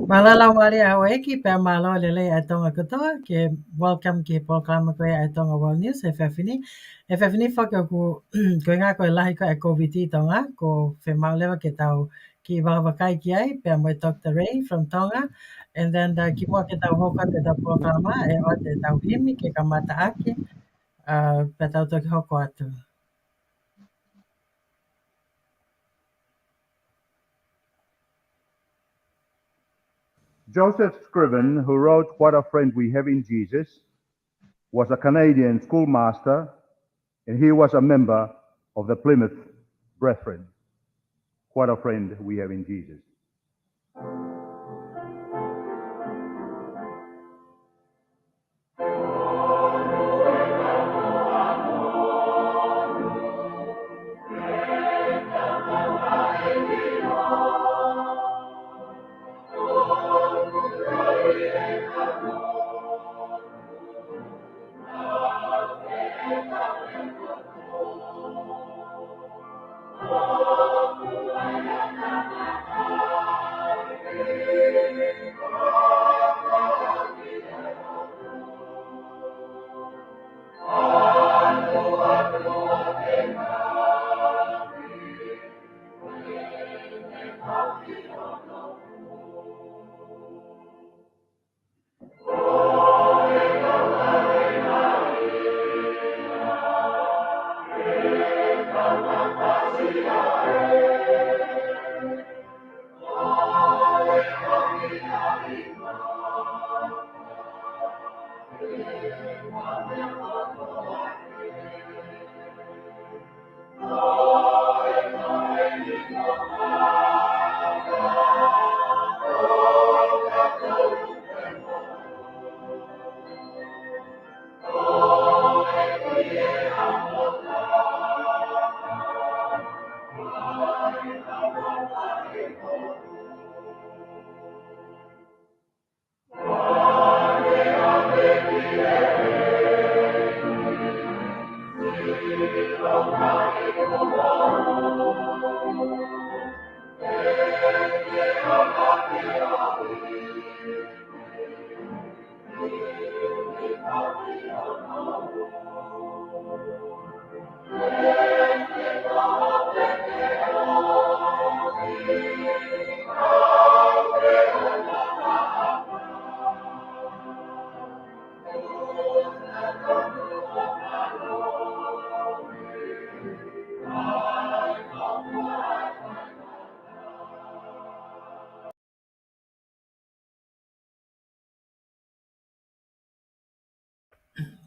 Malala wale awe ki pe malo lele atonga kotoa ke welcome ki programa ko atonga World News e fefini whaka ko ko ngā koe lahi ko e Koviti tonga ko whe maulewa ke tau ki wawakai ki ai pe mo Dr Ray from Tonga and then ki mua ke tau hoka ke tau programa e o te tau himi ke kamata ake pe tau toki hoko atu. Joseph Scriven, who wrote What a Friend We Have in Jesus, was a Canadian schoolmaster, and he was a member of the Plymouth Brethren. What a friend we have in Jesus.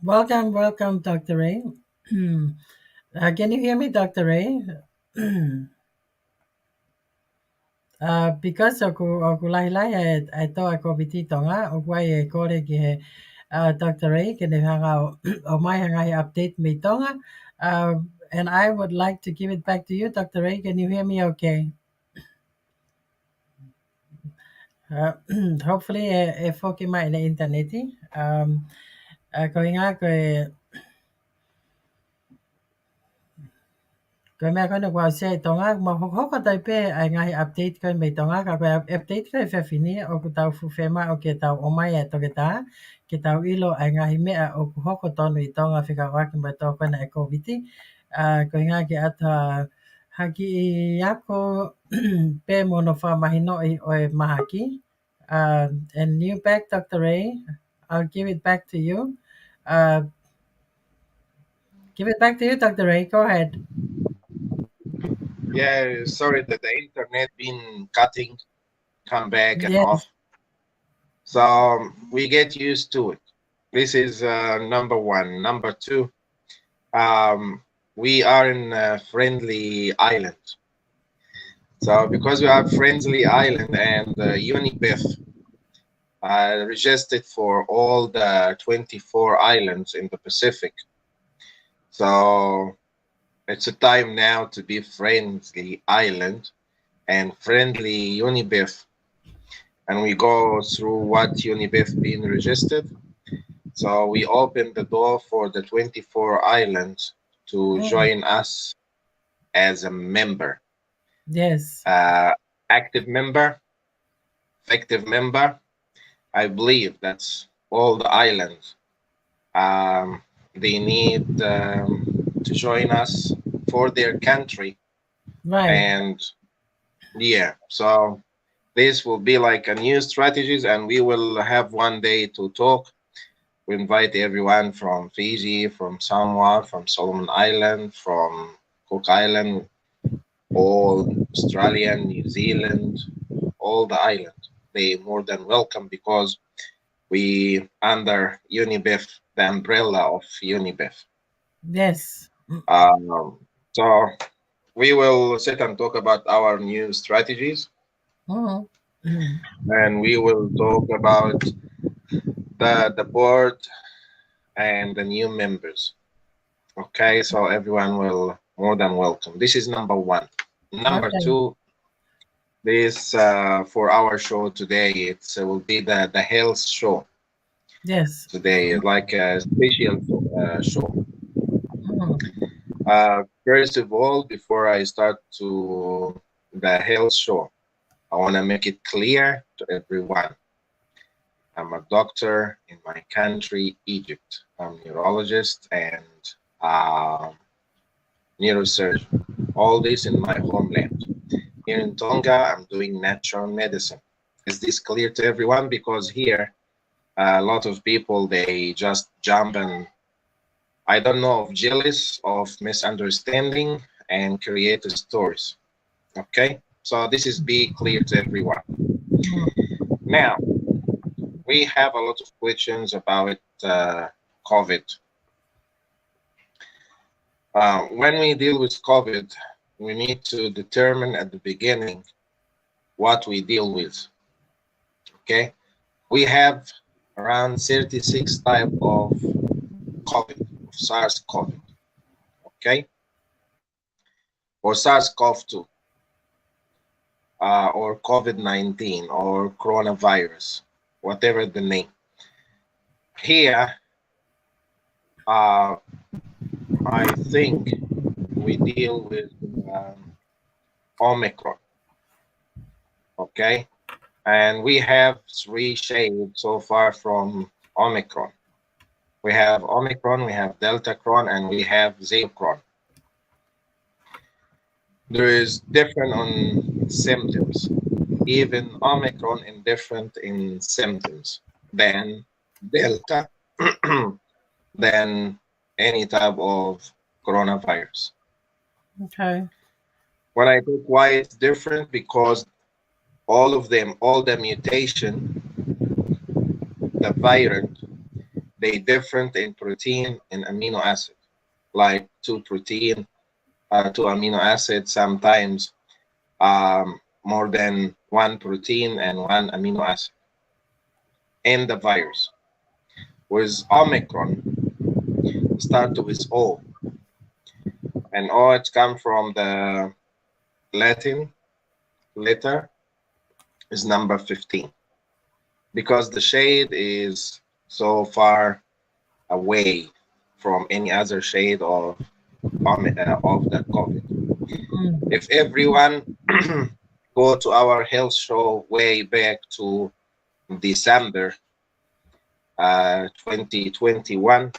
Welcome, Dr. Ray. Can you hear me, Dr. Ray? Because o ku lahi e toa Koviti tonga, o kuai e kore ki he Dr. Ray, ke ne hanga o mai hanga he update me tonga. And I would like to give it back to you, Dr. Ray. Can you hear me okay? Hopefully e whoki mai na interneti. Ko inga ko mea kona kua se tonga ma hoka tai pe ai ngahi update ko me tonga ka ko update ko e whewhini o ku tau fuwhema o ke tau o mai e toke tā ke tau ilo ai ngahi mea o ku hoko tonu i tonga whika waki mai tō kona e Koviti ko inga ke ata haki i ako pe mono whamahino i o e mahaki and you back Dr. Ray. I'll give it back to you. Give it back to you, Dr. Ray. Go ahead. Yeah, sorry that the internet been cutting, come back and Yes. off. So we get used to it. This is number one. Number two, we are in a friendly island. So because we are friendly island and UNIBEF registered for all the 24 islands in the Pacific. So it's a time now to be friendly island and friendly UNIBEF. And we go through what UNIBEF being registered. So we open the door for the 24 islands to join us as a member. Yes. Active member. effective member. I believe that's all the islands. They need to join us for their country. Right. And yeah, so this will be like a new strategies, and we will have one day to talk. We invite everyone from Fiji, from Samoa, from Solomon Island, from Cook Island, all Australia, New Zealand, all the islands. They more than welcome, because we under UNIBEF, the umbrella of UNIBEF. Yes. So we will sit and talk about our new strategies, and we will talk about the board and the new members. Okay, so everyone will more than welcome. This is number one. Number Okay. two, this for our show today, it will be the health show. Yes. Today, like a special show. Mhm. First of all, before I start to the health show, I want to make it clear to everyone. I'm a doctor in my country, Egypt. I'm a neurologist and neurosurgeon. All this in my homeland. Here in Tonga, I'm doing natural medicine. Is this clear to everyone? Because here, a lot of people, they just jump and I don't know, of jealous, of misunderstanding, and create stories. Okay, so this is be clear to everyone. Now, we have a lot of questions about COVID. When we deal with COVID, we need to determine at the beginning what we deal with. Okay, we have around 36 type of COVID, of SARS-CoV. Okay, or SARS-CoV-2, or COVID-19, or coronavirus, whatever the name. Here, I think we deal with Omicron. Okay, and we have 3 shades so far from Omicron. We have Omicron, we have Deltacron, and we have Zeocron. There is different on symptoms. Even Omicron is different in symptoms than Delta, than any type of coronavirus. Okay. When I think why it's different, because all of them, all the mutation, the virus, they different in protein and amino acid, like 2 protein, 2 amino acids, sometimes more than 1 protein and 1 amino acid in the virus. With Omicron, start with O, and O, it's come from the Latin letter, is number 15, because the shade is so far away from any other shade of the COVID. If everyone go to our health show way back to December 2021,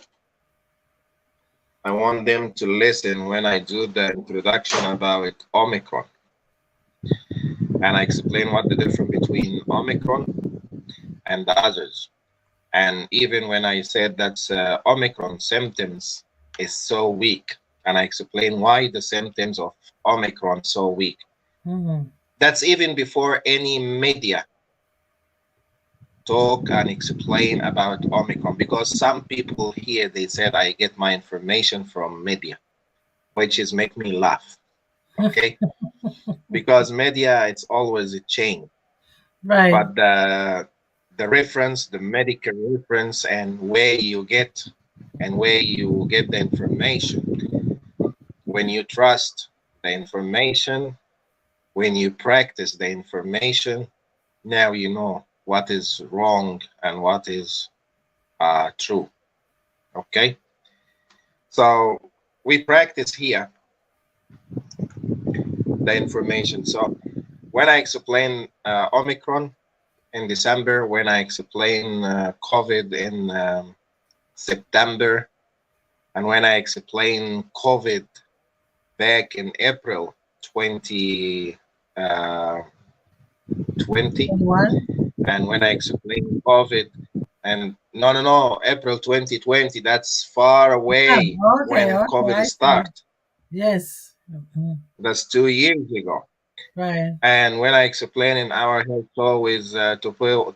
I want them to listen when I do the introduction about Omicron, and I explain what the difference between Omicron and the others. And even when I said that Omicron symptoms is so weak, and I explain why the symptoms of Omicron so weak. That's even before any media talk and explain about Omicron, because some people here, they said I get my information from media, which is make me laugh. Okay. Because media, it's always a chain, Right. but the reference, the medical reference, and where you get the information, when you trust the information, when you practice the information, now you know what is wrong and what is true. Okay, so we practice here the information. So when I explain Omicron, in December, when I explained COVID in September, and when I explained COVID back in April 2020, 21? and when I explained COVID, and no, April 2020, that's far Ah, away okay, when okay, COVID I see. started. Yes. That's 2 years ago. Right. And when I explained in our health show with Topo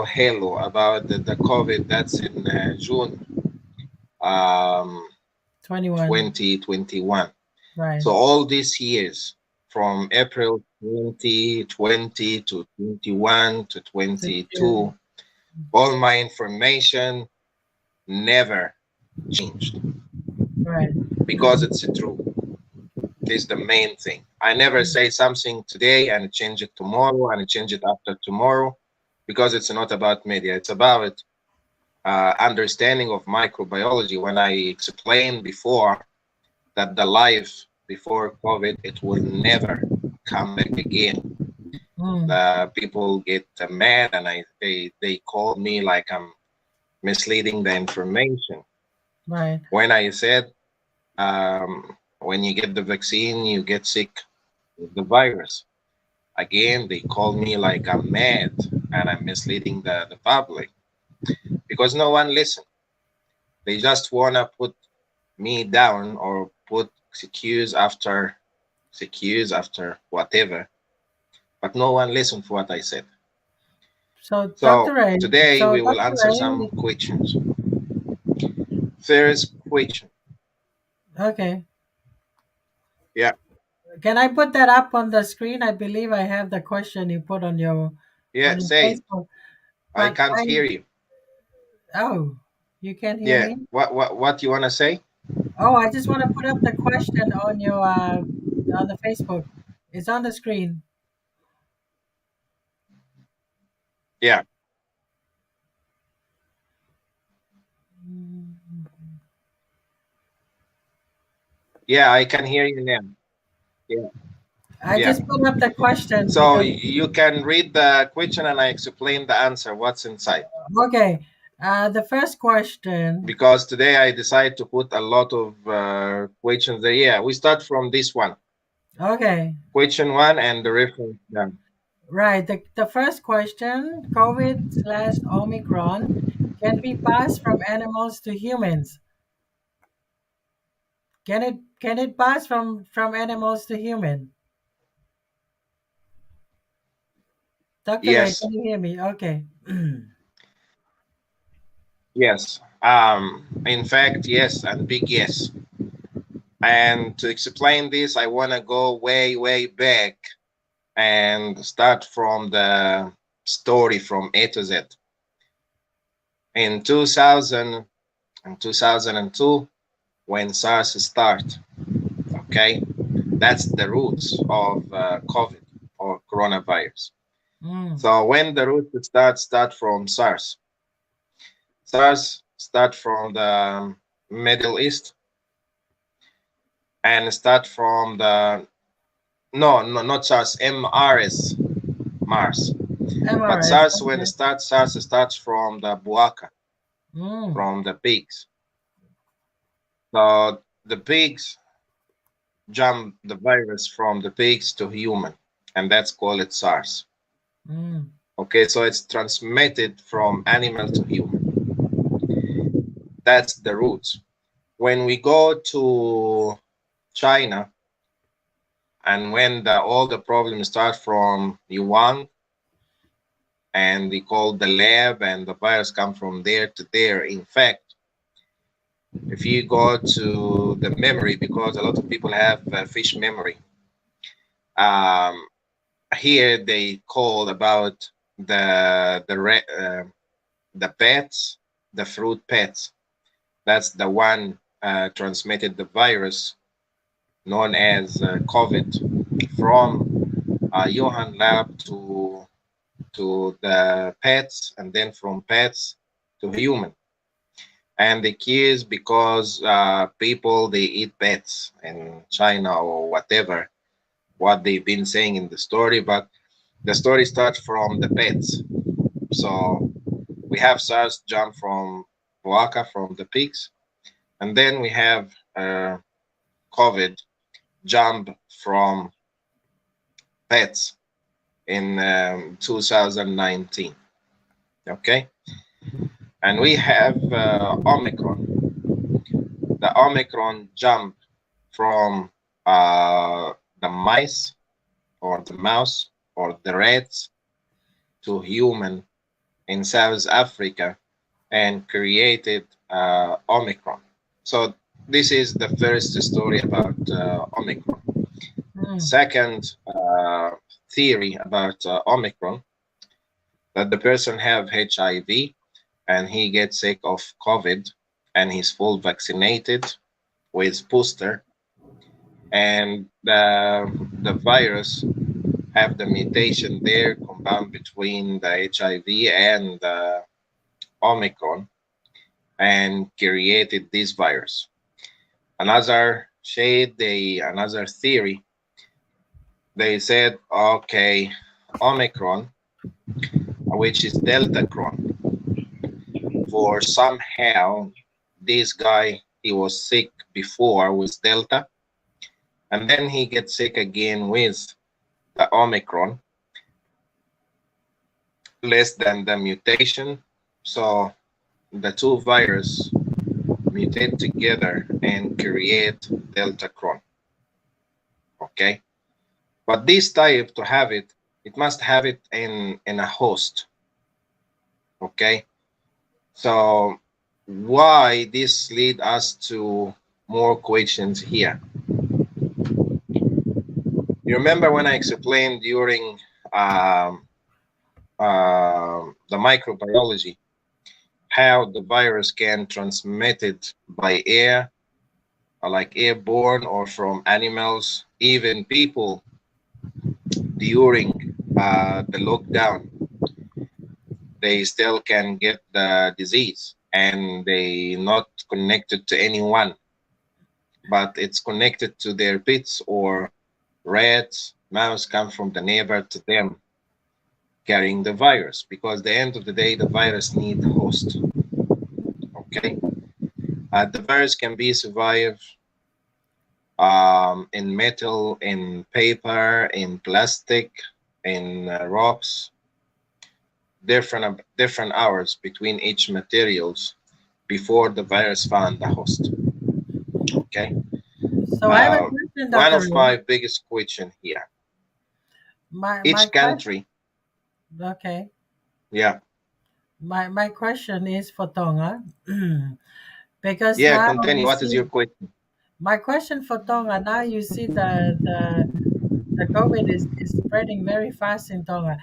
Halo about the COVID, that's in June um, 21. 2021. Right. So all these years, from April 2020 to 21 to So, yeah. 22, all my information never changed Right. because it's true. This is the main thing. I never say something today and change it tomorrow and change it after tomorrow, because it's not about media. It's about understanding of microbiology. When I explained before that the life before COVID, it will never come back again. The people get mad, and they call me like I'm misleading the information. Right. When I said when you get the vaccine, you get sick with the virus. Again, they call me like I'm mad and I'm misleading the public, because no one listen. They just wanna put me down or put excuse after whatever, but no one listened for what I said. So, So today we will Dr. answer Ray, some questions. First question. okay. Yeah, Can I put that up on the screen? I believe I have the question you put on your yeah, say it. Facebook. I But can't hear you. oh, you can't hear Yeah, me? what you wanna say? Oh, I just want to put up the question on your on the Facebook. It's on the screen. Yeah, yeah, I can hear you now. Yeah, I yeah. just put up the question So because you can read the question and I explain the answer, what's inside. okay. The first question. Because today I decided to put a lot of questions there. Yeah, we start from this one. Okay. Question one and the reference done. Right. The first question, COVID/Omicron can be passed from animals to humans. Can it pass from animals to human? Dr. Ray, Yes, can you hear me? Okay. yes. In fact, yes, and big yes. And to explain this, I want to go way, way back and start from the story from A to Z. In 2000 and 2002, when SARS started, okay, that's the roots of COVID or coronavirus. Mm, So when the roots start from SARS. SARS start from the Middle East and start from the no, not SARS, MRS, Mars. But MRS. SARS, when it Okay. starts, SARS starts from the buaka, Mm, from the pigs. So the pigs jump the virus from the pigs to human, and that's called it SARS. mm, Okay, so it's transmitted from animal to human. That's the roots. When we go to China, and when all the problems start from Yuan, and they call the lab, and the virus come from there to there. In fact, if you go to the memory, because a lot of people have fish memory, um, here they call about the pets, the fruit pets. That's the one transmitted the virus known as COVID from Johan lab to the pets, and then from pets to human. And the key is because people, they eat pets in China or whatever, what they've been saying in the story, but The story starts from the pets. So we have SARS jump from Oaxaca, from the pigs, and then we have COVID jump from pets in 2019. Okay, and we have Omicron. The Omicron jump from the mice or the mouse or the rats to human in South Africa and created Omicron. So this is the first story about Omicron. Second theory about Omicron, that the person have HIV and he gets sick of COVID and he's full vaccinated with booster, and the virus have the mutation there compound between the HIV and the Omicron and created this virus. Another another theory, they said, okay, Omicron, which is Delta Cron, for somehow this guy, he was sick before with Delta, and then he gets sick again with the Omicron, less than the mutation. So the two viruses mutate together and create Delta Cron. Okay, but this type, to have it, it must have it in a host. Okay, so why this lead us to more questions here? You remember when I explained during the microbiology how the virus can transmitted by air, like airborne, or from animals, even people during the lockdown, they still can get the disease and they not connected to anyone, but it's connected to their pets or rats, mouse come from the neighbor to them, carrying the virus, because at the end of the day, the virus needs a host. Okay, the virus can be survived in metal, in paper, in plastic, in rocks, different hours between each materials before the virus found the host. Okay. So I have a question, Dr. One of Ray. my biggest question here. Each country. Okay. Yeah. My question is for Tonga. Because Yeah, now continue. you What is see, your question? my question for Tonga, now you see the COVID is spreading very fast in Tonga.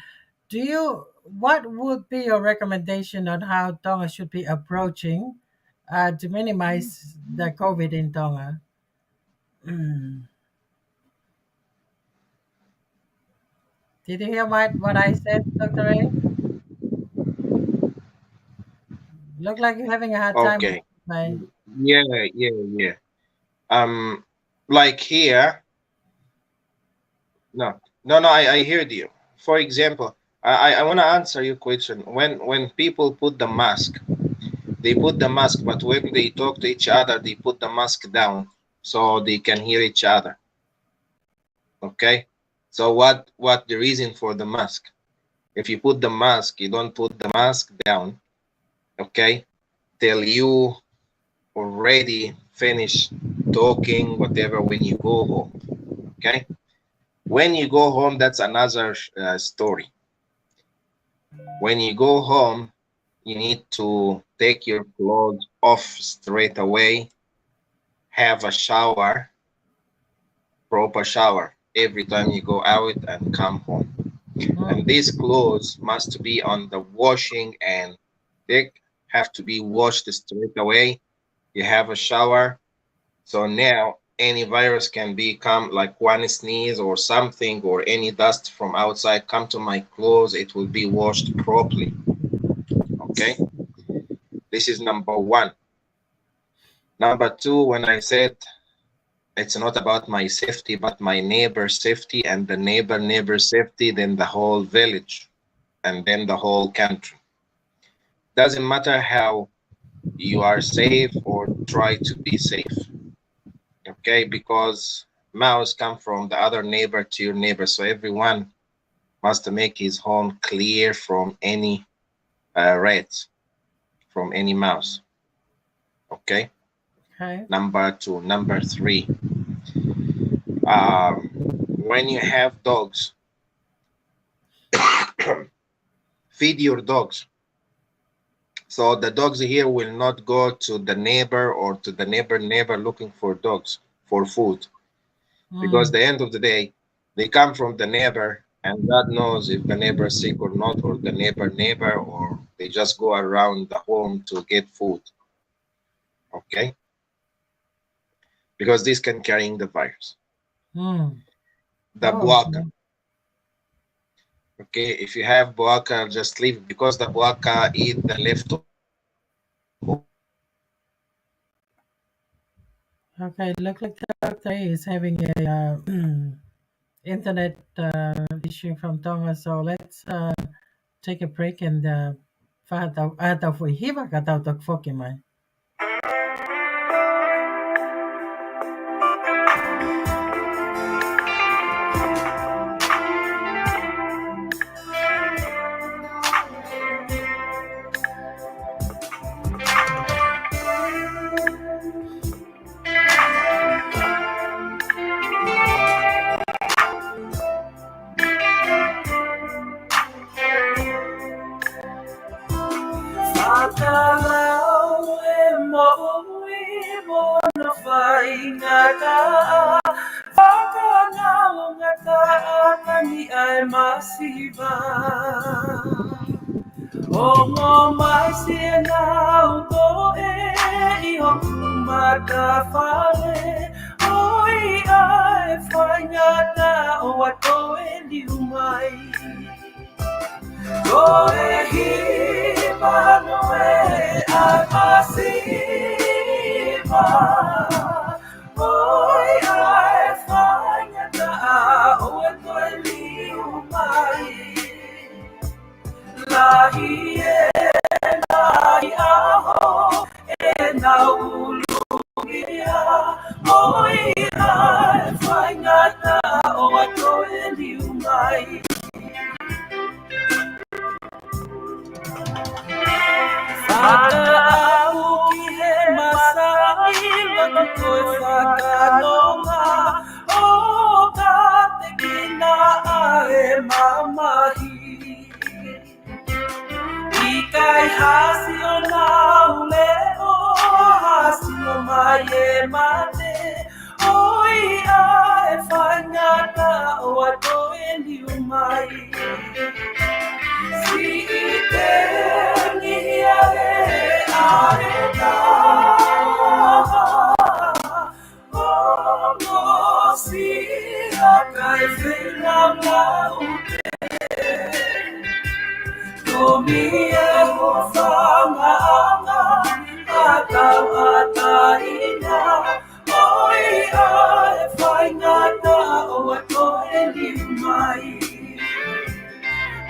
What would be your recommendation on how Tonga should be approaching to minimize the COVID in Tonga? Did you hear what I said, Dr. Ray? Look like you're having a hard time with Okay. my. Yeah. Like here, no, I heard you. For example, I want to answer your question. When people put the mask, they put the mask, but when they talk to each other, they put the mask down so they can hear each other. Okay, so what the reason for the mask? If you put the mask, you don't put the mask down, okay, till you already finish talking, whatever, when you go home. Okay, when you go home, that's another story. When you go home, you need to take your clothes off straight away, have a shower, proper shower every time you go out and come home. And these clothes must be on the washing, and they have to be washed straight away. You have a shower, so now any virus can become, like one sneeze or something, or any dust from outside come to my clothes, it will be washed properly. Okay, this is number one. Number two, when I said it's not about my safety, but my neighbor's safety, and the neighbor's safety, then the whole village, and then the whole country. Doesn't matter how you are safe or try to be safe, okay? Because mouse come from the other neighbor to your neighbor, so everyone must make his home clear from any rats, from any mouse, okay? Okay. Number 2. Number 3, when you have dogs, feed your dogs. So the dogs here will not go to the neighbor or to the neighbor looking for dogs for food, because the end of the day, they come from the neighbor, and God knows if the neighbor is sick or not, or the neighbor, or they just go around the home to get food, okay? Because this can carry the virus. The buaka. Okay, if you have buaka, just leave, because the buaka eat the leftover. Okay, look like Dr. Ray is having a internet issue from Tonga, so let's take a break and ataw fo hiva ka tau tak foki mai. Ongo mai siena uto e hoku mata fale oi ai fanyata o ato e liu mai o e hipa no e ai pasiva oi ai fanyata o ato e liu mai lahi e lahi aho e na ulugia oi ai whaingata o ato e liu mai Whaka au ki he masai lana koe whakanonga o ka te kina a e mamahi Ikai hasi o nau leo, hasi o mai e mate Oi a e whaingata o ato e liu mai Si I te ngihia e a e taha O no si a kai whina ngau Komi e ho whangaanga, atau ataina, oi a e whaingata o ato e liu mai.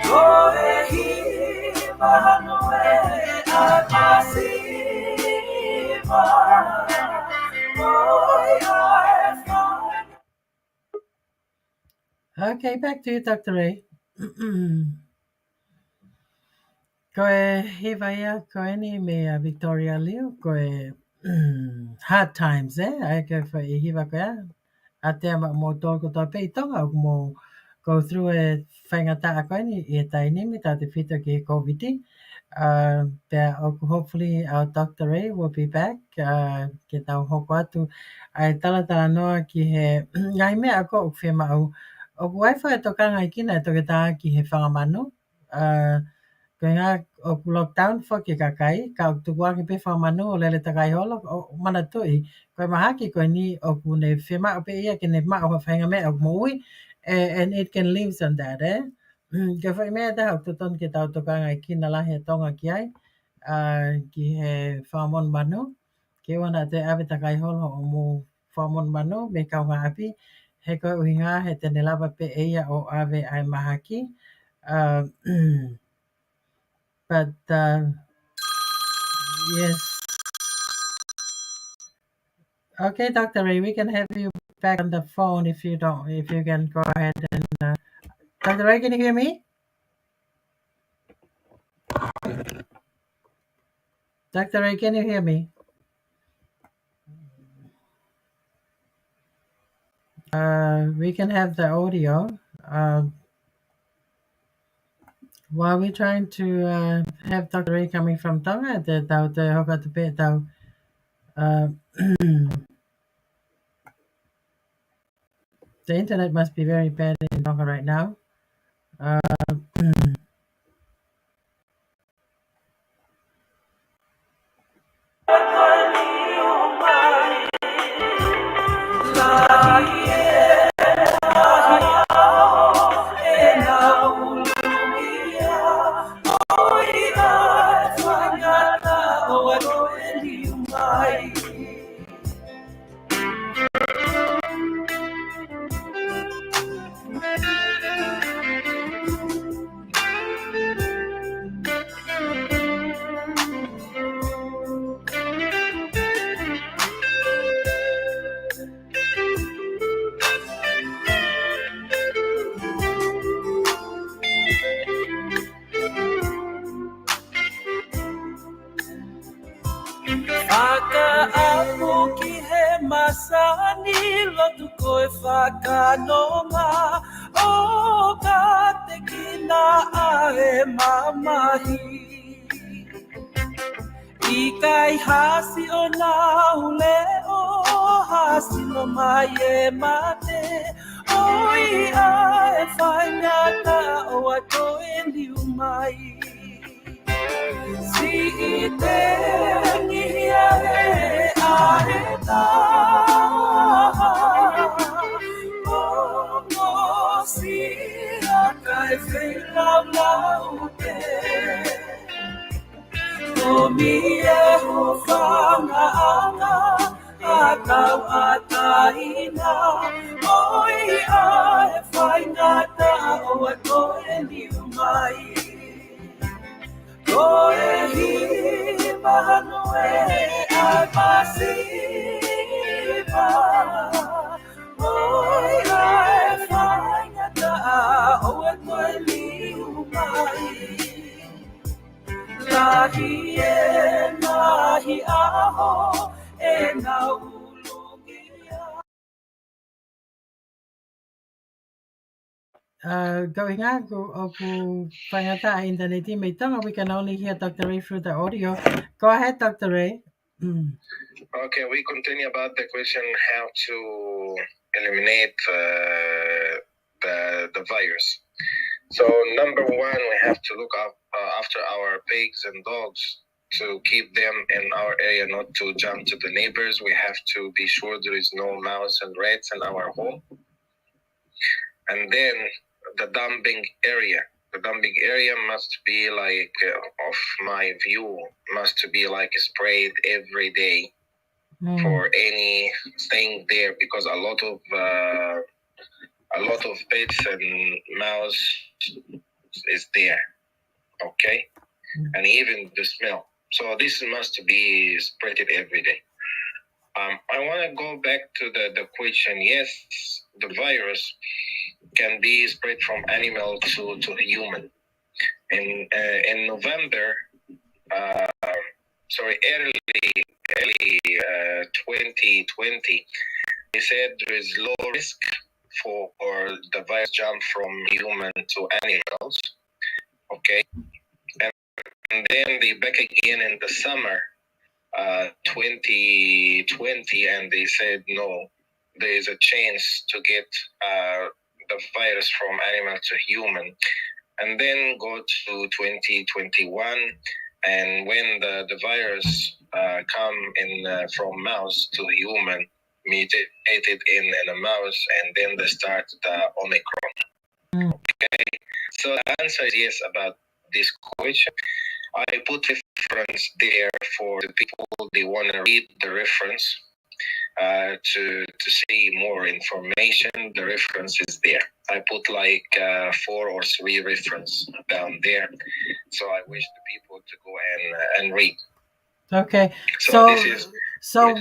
Ko e hiva no e a pasiva, oi a e whaingata. Okay, back to you, Dr. Ray. Koe hiva ia, koe ni me Victoria Liu, koe hard times, Ai koe whai hiva koe a. A te ama mo tōko tō pei tonga, mo go through e whaingata a koe ni, I e tainimi, tā te whita ki Koviti. Hopefully our Dr. Ray will be back, ke tau hoko atu. Ai talatala noa ki he, ngai mea ako o whima au, o waifa e tokanga I kina e toke tā ki he whangamanu, Koe ngā o lockdown whaki ka kai, ka o tuku ake pe whamanu o lele takai holo, o mana tui, koe mahaki koe ni o kune whima o pe ia ke ne maa o whainga mea o moui, and it can live on that, Ke whai mea taha o tuton ke tau tokanga I kina lahi a tonga ki ai, ki he whamon manu, ke wana te awe takai holo o mo whamon mano me kaunga api he koe uhinga he tene lava pe eia o ave ai mahaki. But yes. Okay, Dr. Ray, we can have you back on the phone if you can go ahead and Dr. Ray, can you hear me? Dr. Ray, can you hear me? We can have the audio. While we're trying to have Dr. Ray coming from Tonga, the the internet must be very bad in Tonga right now. Whakaapu ki he masani lotu koe whakanonga o ka te kina a he mamahi. I kai hasi o nā ule o hasi no mai e mate o I a e whaingata o ato e liu mai. Si I te ngihia e areta o si a kai whailau lau te o mi e ho whangaanga a tau a taina o I a e whaingata o ato e liu mai. Koe hi mahanu e ai masipa Oi ai whaingata o e koe liu mai Lahi e nahi aho e na ulungia Going on, internet me Tonga, we can only hear Dr. Ray through the audio. Go ahead, Dr. Ray. Okay, we continue about the question how to eliminate the virus. So number one, we have to look up after our pigs and dogs to keep them in our area, not to jump to the neighbors. We have to be sure there is no mouse and rats in our home. And then the dumping area. The dumping area must be like, of my view, must be like sprayed every day for anything there, because a lot of pets and mouse is there, okay, and even the smell. So this must be sprayed every day. I want to go back to the question. Yes, the virus can be spread from animal to human. In November, early 2020, they said there is low risk for the virus jump from human to animals. Okay, and then they back again in the summer 2020, and they said no, there is a chance to get the virus from animal to human. And then go to 2021, and when the virus come in from mouse to human, mutated in a mouse, and then they start the Omicron. Okay, so the answer is yes about this question. I put reference there for the people they want to read the reference. to see more information. The reference is there. I put like 4 or 3 reference down there, so I wish the people to go and read. Okay, so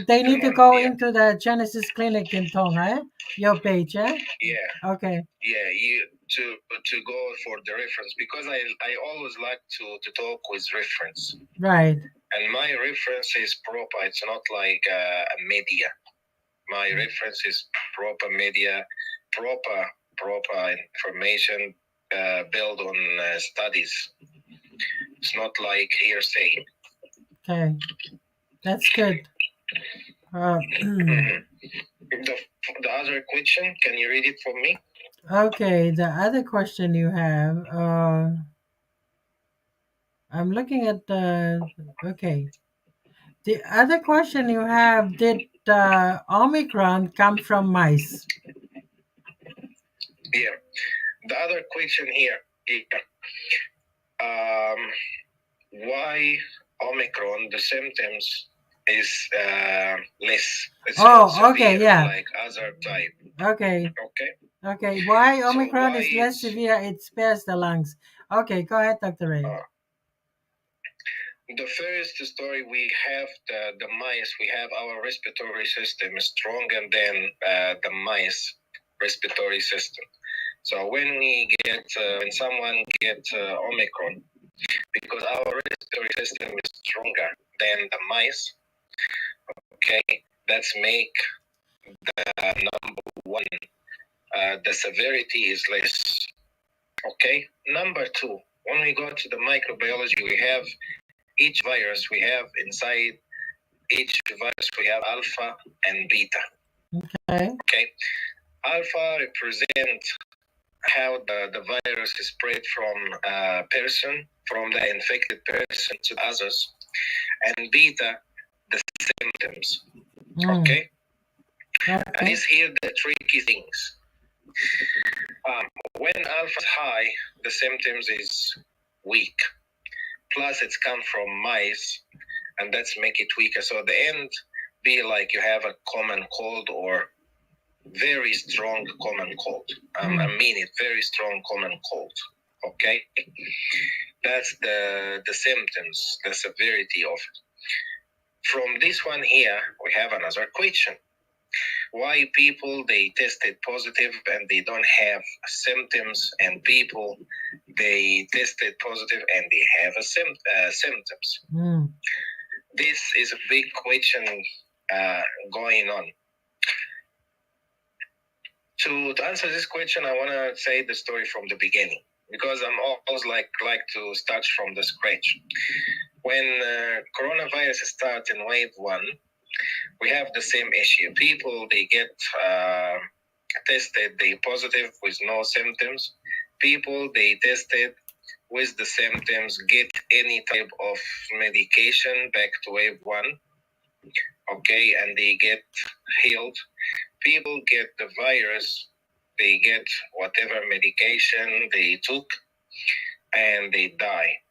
they need to go into the Genesis Clinic in Tonga, eh? Your page, eh? Yeah. Okay. Yeah, you to go for the reference, because I always like to talk with reference. Right. And my reference is proper. It's not like a media. My reference is proper media, proper information built on studies. It's not like hearsay. Okay, that's good. The other question, can you read it for me? Okay, the other question you have, I'm looking at the, okay. The other question you have, did Omicron come from mice? Yeah. The other question here is, why Omicron, the symptoms is less. It's not severe like other type. Okay. Okay. Okay, why Omicron is less severe? It spares the lungs. Okay, go ahead, Dr. Ray. The first story, we have the mice. We have our respiratory system stronger than the mice respiratory system. So when when someone gets Omicron, because our respiratory system is stronger than the mice, okay, that's make the number one. The severity is less. Okay. Number 2, when we go to the microbiology, we have each virus. We have inside each virus we have alpha and beta. Okay. Alpha represent how the virus is spread from a person, from the infected person to others, and beta, the symptoms. Okay. And this here the tricky things. When alpha is high, the symptoms is weak. Plus, it's come from mice, and that's make it weaker. So at the end, be like you have a common cold or very strong common cold. I mean it, very strong common cold. Okay, that's the symptoms, the severity of it. From this one here, we have another question. Why people they tested positive and they don't have symptoms, and people they tested positive and they have symptoms? This is a big question going on. To answer this question, I want to say the story from the beginning, because I'm always like to start from the scratch. When coronavirus started in wave 1, we have the same issue. People, they get tested, they positive with no symptoms. People, they tested with the symptoms, get any type of medication back to wave 1. Okay, and they get healed. People get the virus, they get whatever medication they took, and they die.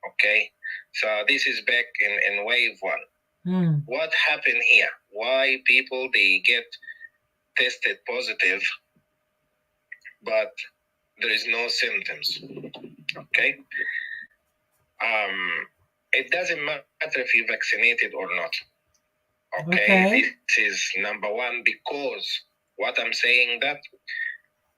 Okay, so this is back in wave 1. What happened here? Why people they get tested positive, but there is no symptoms? Okay, it doesn't matter if you're vaccinated or not. Okay, this is number 1, because what I'm saying that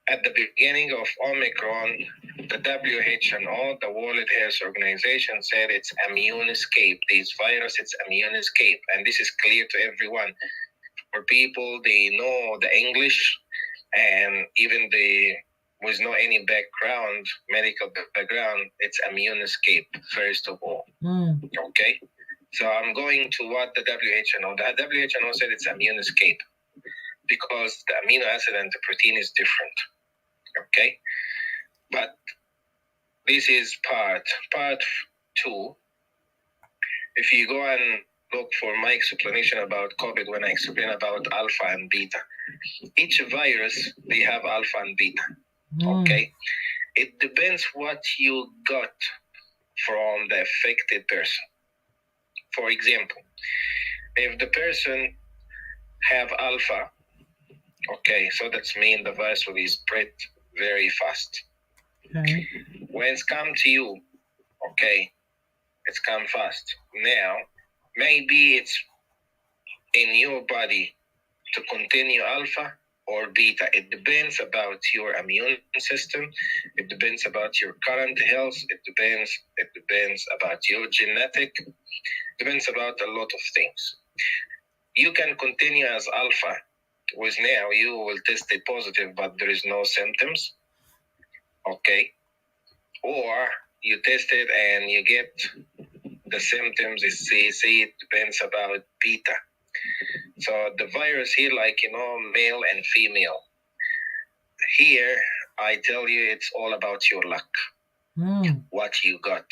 at the beginning of Omicron, the WHO, the World Health Organization, said it's immune escape. This virus, it's immune escape. And this is clear to everyone. For people, they know the English, and even with no any background, medical background, it's immune escape, first of all. Okay? So I'm going to what the WHO. The WHO said it's immune escape, because the amino acid and the protein is different. Okay, but this is part 2. If you go and look for my explanation about COVID, when I explain about alpha and beta, each virus they have alpha and beta. Okay, it depends what you got from the affected person. For example, if the person have alpha, okay, so that's mean the virus will be spread very fast. Okay. When it's come to you, okay, it's come fast. Now, maybe it's in your body to continue alpha or beta. It depends about your immune system. It depends about your current health. It depends about your genetic. It depends about a lot of things. You can continue as alpha, with now you will test it positive, but there is no symptoms. Okay. Or you test it and you get the symptoms. It depends about beta. So the virus here, like, male and female. Here, I tell you, it's all about your luck. What you got.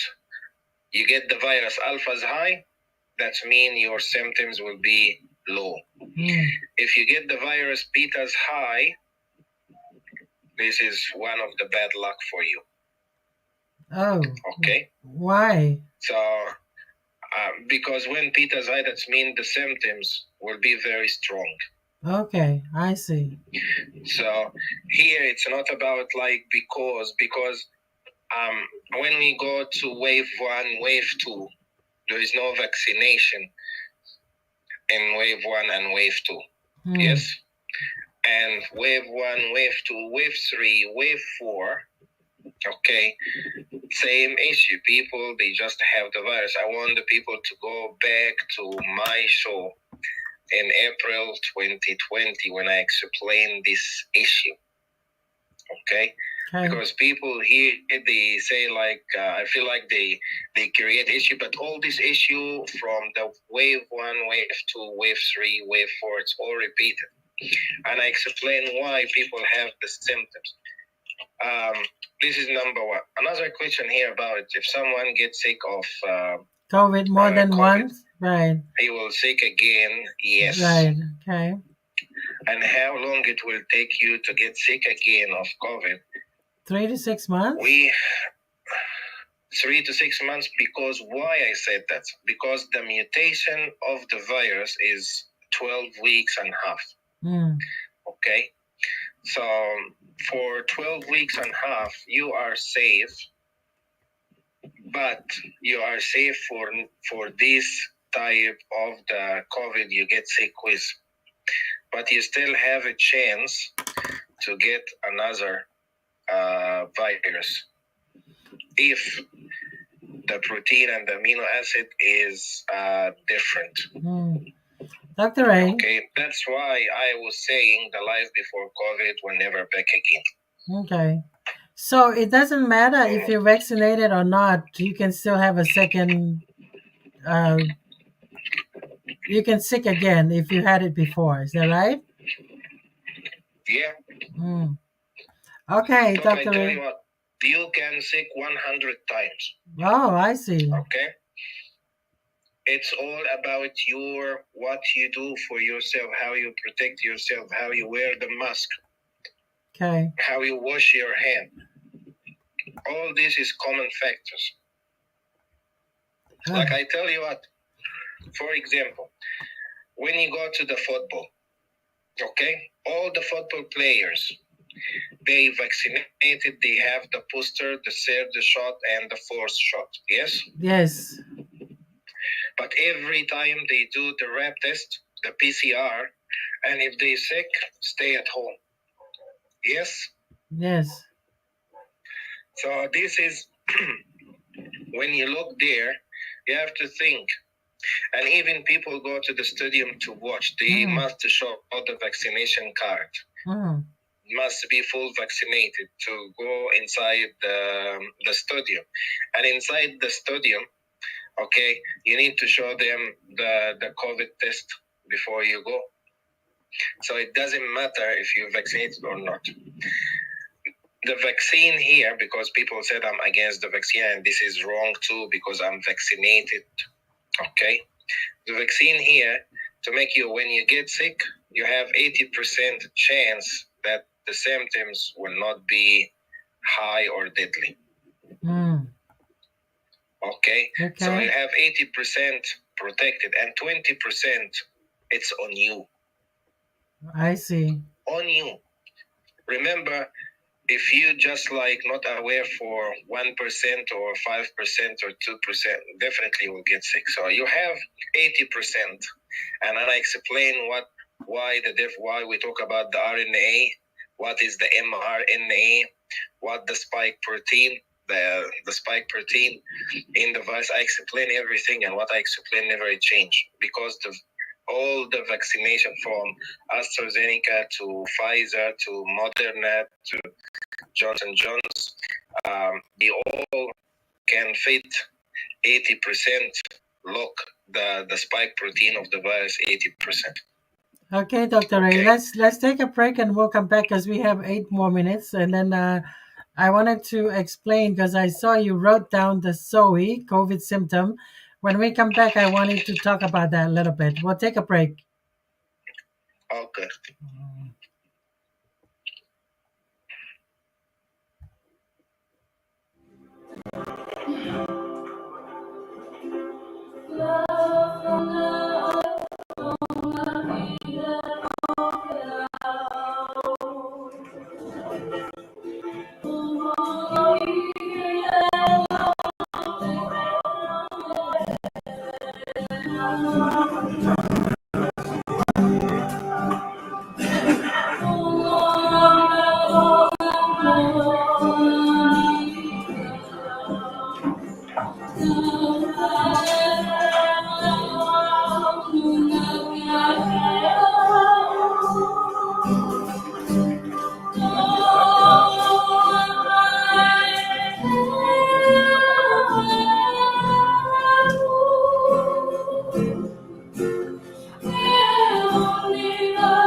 You get the virus alpha's high, that means your symptoms will be low. If you get the virus beta's high, this is one of the bad luck for you. Oh. Okay? Why? So, because when beta's high, that means the symptoms will be very strong. Okay, I see. So here it's not about like because when we go to wave 1, wave 2, there is no vaccination in wave 1 and wave 2. Yes? And wave 1, wave 2, wave 3, wave 4, okay, same issue. People, they just have the virus. I want the people to go back to my show in April 2020 when I explained this issue. Okay? Because people here, they say like, I feel like they create issue, but all this issue from the wave 1, wave 2, wave 3, wave 4, it's all repeated. And I explain why people have the symptoms. This is number one. Another question here about if someone gets sick of COVID more than COVID, once? Right. he will sick again, yes. Right, okay. And how long it will take you to get sick again of COVID? 3 to 6 months? 3 to 6 months, because why I said that? Because the mutation of the virus is 12 weeks and a half. Okay? So for 12 weeks and a half, you are safe, but you are safe for this type of the COVID you get sick with. But you still have a chance to get another virus if the protein and the amino acid is different. Dr. Ray. Okay, that's why I was saying the life before COVID will never back again. Okay. So it doesn't matter if you're vaccinated or not, you can still have a second, you can sick again if you had it before. Is that right? Yeah. Okay, Look, Dr. I tell Ray. you what, you can sick 100 times. Oh, I see. Okay. It's all about what you do for yourself, how you protect yourself, how you wear the mask, Okay. how you wash your hand. All this is common factors. Like I tell you what, for example, when you go to the football, okay, all the football players, they vaccinated, they have the booster, the third shot, and the fourth shot, yes? Yes. But every time they do the rap test, the PCR, and if they're sick, stay at home. Yes? Yes. So this is, when you look there, you have to think. And even people go to the stadium to watch, they must show the vaccination card. Must be full vaccinated to go inside the stadium. And inside the stadium, okay, you need to show them the COVID test before you go. So it doesn't matter if you're vaccinated or not. The vaccine here, because people said I'm against the vaccine, and this is wrong too, because I'm vaccinated, okay? The vaccine here, to make you, when you get sick, you have 80% chance that the symptoms will not be high or deadly. Okay? So you have 80% protected, and 20% it's on you. I see. on you. Remember, if you just like not aware for 1% or 5% or 2%, definitely will get sick. So you have 80%, and I explain why we talk about the RNA, what is the mRNA, what the spike protein, the spike protein in the virus. I explain everything, and what I explain never change, because all the vaccination from AstraZeneca to Pfizer to Moderna to Johnson Johnson, they all can fit 80% lock the spike protein of the virus 80%. Okay, Dr. Ray, Okay. let's take a break and we'll come back because we have 8 more minutes. And then I wanted to explain because I saw you wrote down the SOE COVID symptom. When we come back, I wanted to talk about that a little bit. We'll take a break. Okay.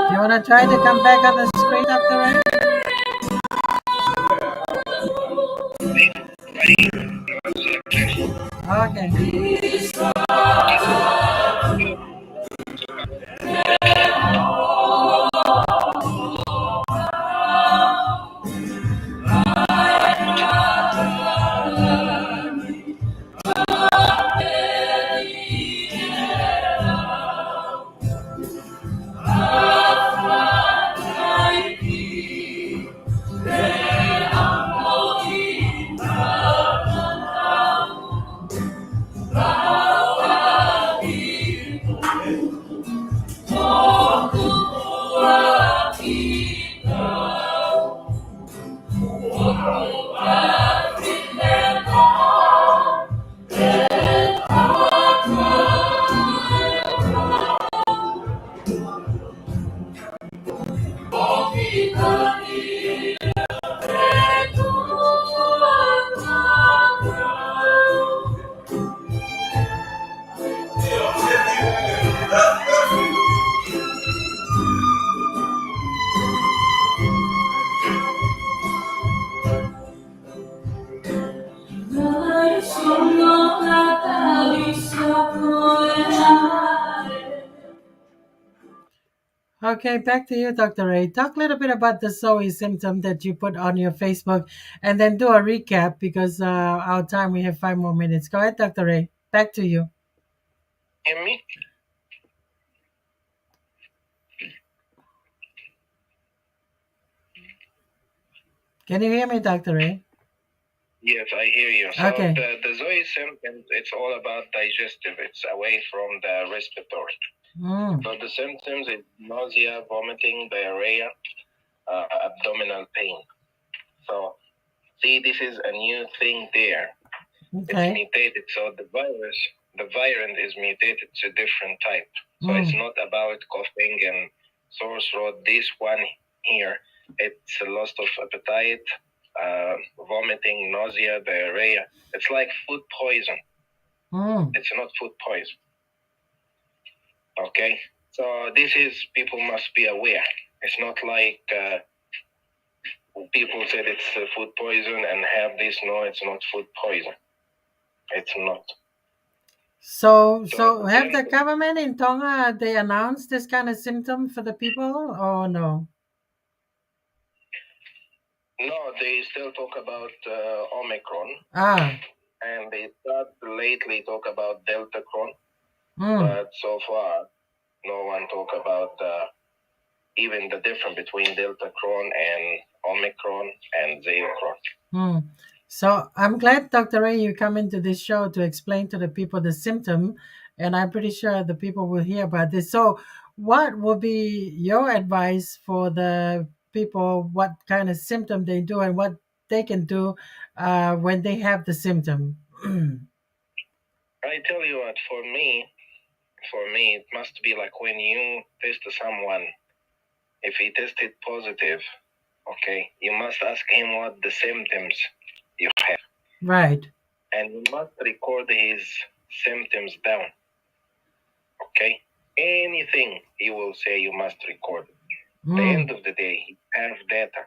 Do you want to try to come back on the screen, Dr. Ray? Okay. Okay, back to you, Dr. Ray. Talk a little bit about the SOE symptom that you put on your Facebook and then do a recap because our time, we have 5 more minutes. Go ahead, Dr. Ray. Back to you. Hear me? Can you hear me, Dr. Ray? Yes, I hear you. So Okay. the Zoe symptoms, it's all about digestive. It's away from the respiratory. So the symptoms is nausea, vomiting, diarrhea, abdominal pain. So see, this is a new thing there. It's Okay. mutated. So the variant is mutated to different type. So it's not about coughing and sore throat. This one here, it's a loss of appetite, vomiting, nausea, diarrhea. It's like food poison. It's not food poison. Okay? So this is, people must be aware. It's not like people said it's food poison and have this. No, it's not food poison. It's not. So have the government in Tonga, they announced this kind of symptom for the people or no? No, they still talk about Omicron. And they start lately talk about Deltacron. But so far, no one talk about even the difference between Delta Cron and Omicron and Zeocron. Hmm. So I'm glad, Dr. Ray, you come into this show to explain to the people the symptom, and I'm pretty sure the people will hear about this. So, what will be your advice for the people? What kind of symptom they do, and what they can do when they have the symptom? I tell you what, for me, it must be like when you test someone. If he tested positive, okay, you must ask him what the symptoms you have. Right. And you must record his symptoms down. Okay? Anything he will say, you must record. At the end of the day, you have data.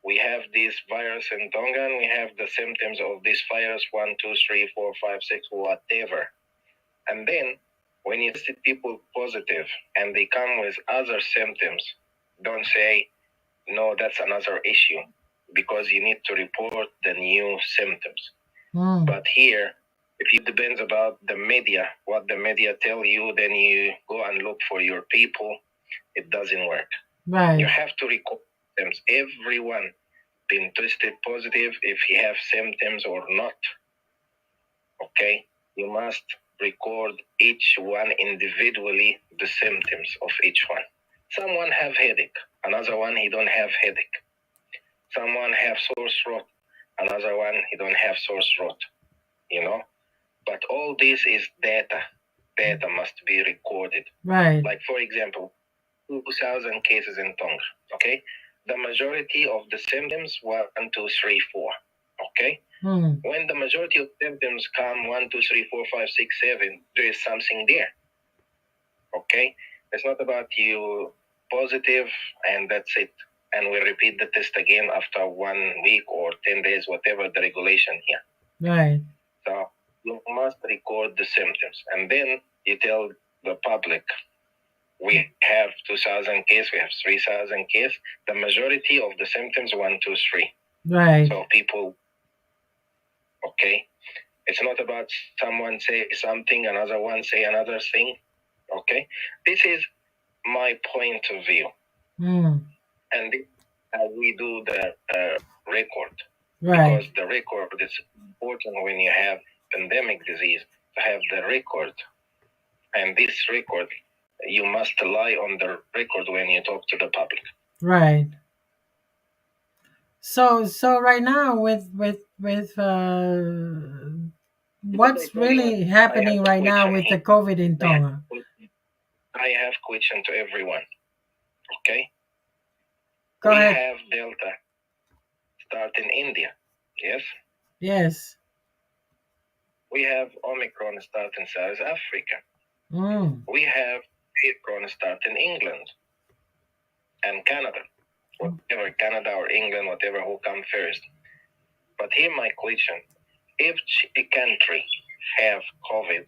We have this virus in Tonga, and we have the symptoms of this virus 1, 2, 3, 4, 5, 6, whatever. And then, when you see people positive and they come with other symptoms, don't say, no, that's another issue, because you need to report the new symptoms. But here, if it depends about the media, what the media tell you, then you go and look for your people. It doesn't work. Right. You have to record symptoms. Everyone been tested positive if he have symptoms or not. Okay? You must record each one individually, the symptoms of each one. Someone have headache. Another one, he don't have headache. Someone have sore throat. Another one, he don't have sore throat. You know? But all this is data. Data must be recorded. Right. Like, for example, 2,000 cases in Tonga, okay? The majority of the symptoms 1, 2, 3, 4, okay? When the majority of symptoms come 1, 2, 3, 4, 5, 6, 7, there is something there, okay? It's not about you positive and that's it. And we repeat the test again after 1 week or 10 days, whatever the regulation here. Right. So you must record the symptoms. And then you tell the public, we have 2,000 cases, we have 3,000 cases. The majority of the symptoms 1, 2, 3. Right. So people, okay? It's not about someone say something, another one say another thing, okay? This is my point of view. And this is how we do the record. Right. Because the record is important when you have pandemic disease, to have the record. And this record, you must rely on the record when you talk to the public. Right. So right now with what's really happening right now with the COVID in Tonga? I have question to everyone. Okay? Go we ahead. have Delta start in India. Yes? Yes. We have Omicron start in South Africa. We have Omicron start in England and Canada. Whatever, Canada or England, whatever, who come first. But here my question, if a country have COVID,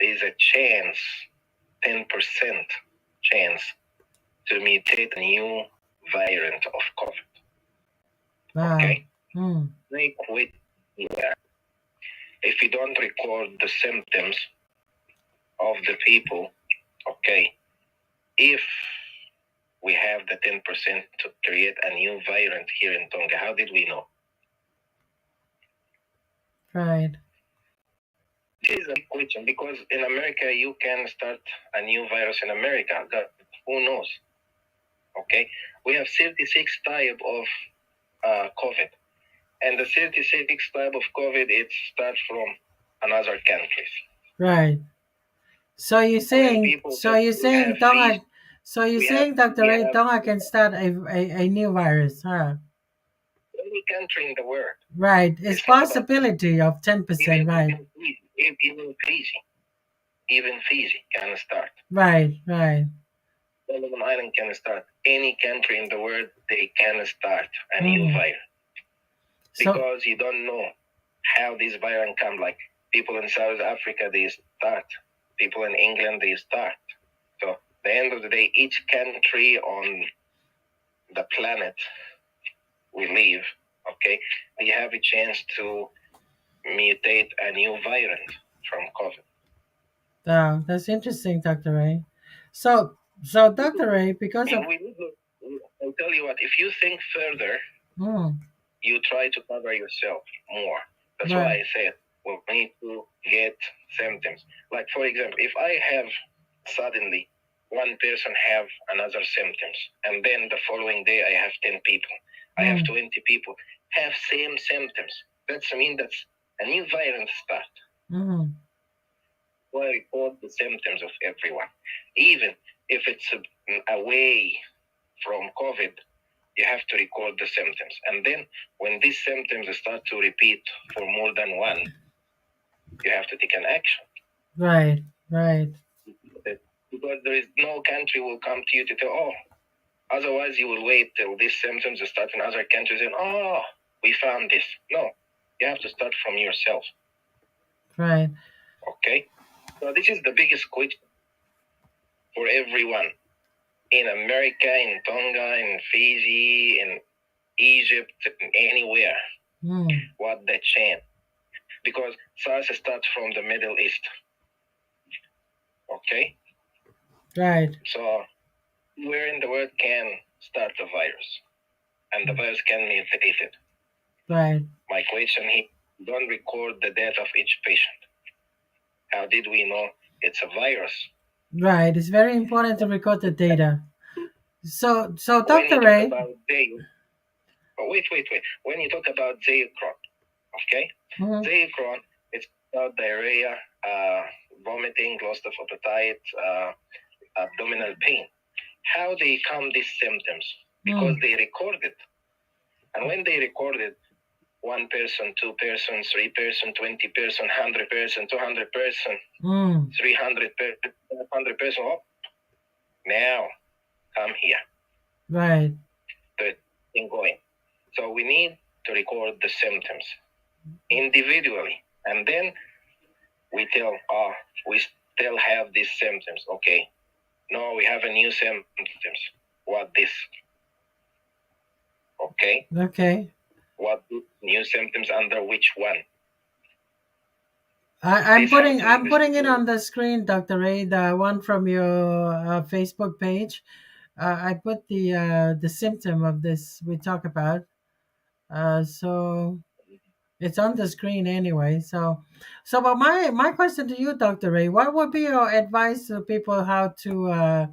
there's a chance, 10% chance to mutate a new variant of COVID. Wow. Okay? They quit. If you don't record the symptoms of the people, okay, if we have the 10% to create a new variant here in Tonga, how did we know? Right. This is a big question because in America, you can start a new virus in America. God, who knows? Okay? We have 36 type of COVID. And the 36 type of COVID, it starts from another countries. Right. So you're saying Tonga, Dr. Ray, Tonga can start a new virus, huh? Any country in the world. Right. It's possibility of 10%, right? Even Fiji can start. Right. Solomon Island can start. Any country in the world, they can start a new virus. Because you don't know how this virus come. Like people in South Africa, they start. People in England, they start. So at the end of the day, each country on the planet we live, okay, you have a chance to mutate a new variant from COVID. Wow, that's interesting, Dr. Ray. So So, Dr. Ray, because of And I'll tell you what, if you think further, you try to cover yourself more. That's why I said we need to get symptoms. Like, for example, if I have suddenly one person have another symptoms, and then the following day I have 10 people, I have 20 people have same symptoms. That's a new virus start. So I record the symptoms of everyone. Even if it's away from COVID, you have to record the symptoms. And then when these symptoms start to repeat for more than one, you have to take an action. Right. Because there is no country will come to you to tell, oh, otherwise you will wait till these symptoms start in other countries and, oh, we found this. No, you have to start from yourself. Right. Okay? So this is the biggest question for everyone. In America, in Tonga, in Fiji, in Egypt, anywhere. What the chance? Because SARS starts from the Middle East. Okay? Right. So where in the world can start the virus? And the virus can be infected. Right. My question here, don't record the death of each patient. How did we know it's a virus? Right. It's very important to record the data. So Dr. Ray. Wait. When you talk about Zayacron, okay? Zayacron, it's about diarrhea, vomiting, loss of appetite, abdominal pain. How they come these symptoms? Because they record it. And when they record it, 1 person, 2 persons, 3 person, 20 person, 100 person, 200 person, 300 person, 500 person. Oh, now come here. Right. The thing going. So we need to record the symptoms individually. And then we tell, we still have these symptoms. Okay. No, we have a new symptoms. What this? Okay. Okay. What new symptoms under which one? I'm putting it on the screen, Dr. Ray, the one from your Facebook page. I put the symptom of this we talk about. So it's on the screen anyway. But my question to you, Dr. Ray, what would be your advice to people how to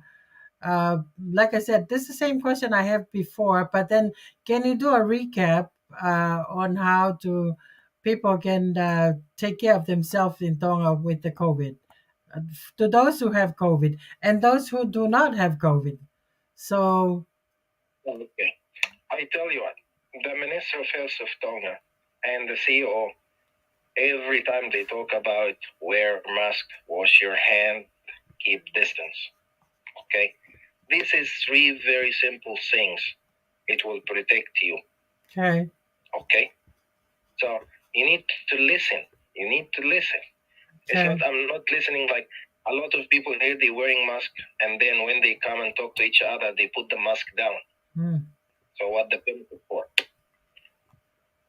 like I said, this is the same question I have before, but then can you do a recap on how to people can take care of themselves in Tonga with the COVID? To those who have COVID and those who do not have COVID. So, okay, I tell you what, the Minister of Health of Tonga and the CEO, every time they talk about wear mask, wash your hand, keep distance. Okay, this is 3 very simple things. It will protect you. okay. Okay, so you need to listen. It's not, I'm not listening like a lot of people here, they wearing mask, and then when they come and talk to each other, they put the mask down. So what the benefit for?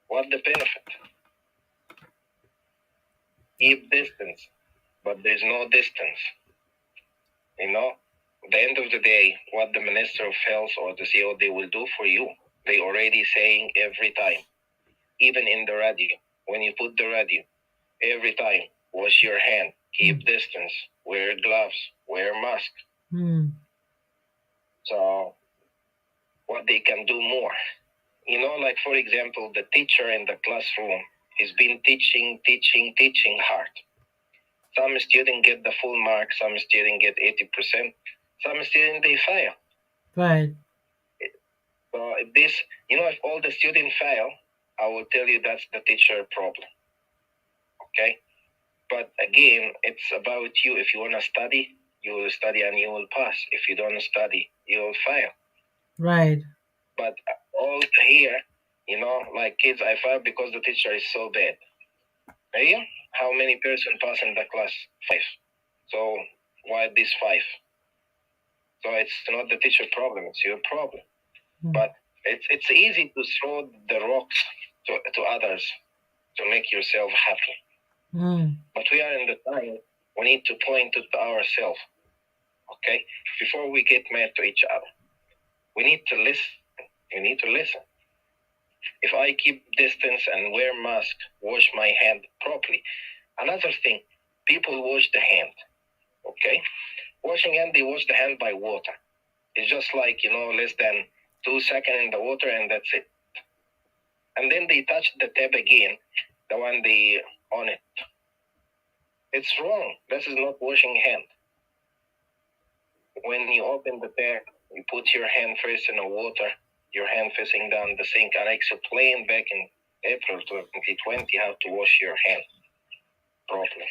What the benefit? Keep distance, but there's no distance. You know, at the end of the day, what the Minister of Health or the CEO, they will do for you, they already saying every time, even in the radio, when you put the radio, every time, wash your hand, keep distance, wear gloves, wear mask. So what they can do more, you know, like for example, the teacher in the classroom has been teaching hard. Some students get the full mark, some students get 80%, some students they fail. Right. So if this, you know, if all the students fail, I will tell you that's the teacher problem. Okay? But again, it's about you. If you want to study, you will study and you will pass. If you don't study, you will fail. Right. But all here, you know, like kids, I fail because the teacher is so bad. Yeah? How many person pass in the class? 5. So why this 5? So it's not the teacher problem, it's your problem. But it's easy to throw the rocks to others to make yourself happy. But we are in the time we need to point to ourselves. Okay? Before we get mad to each other, we need to listen. You need to listen. If I keep distance and wear mask, wash my hand properly. Another thing, people wash the hand. Okay? Washing hand, they wash the hand by water. It's just like, less than 2 seconds in the water and that's it. And then they touch the tab again, the one they on it. It's wrong. This is not washing hand. When you open the tab, you put your hand first in the water, your hand facing down the sink. And I explained back in April 2020 how to wash your hand properly.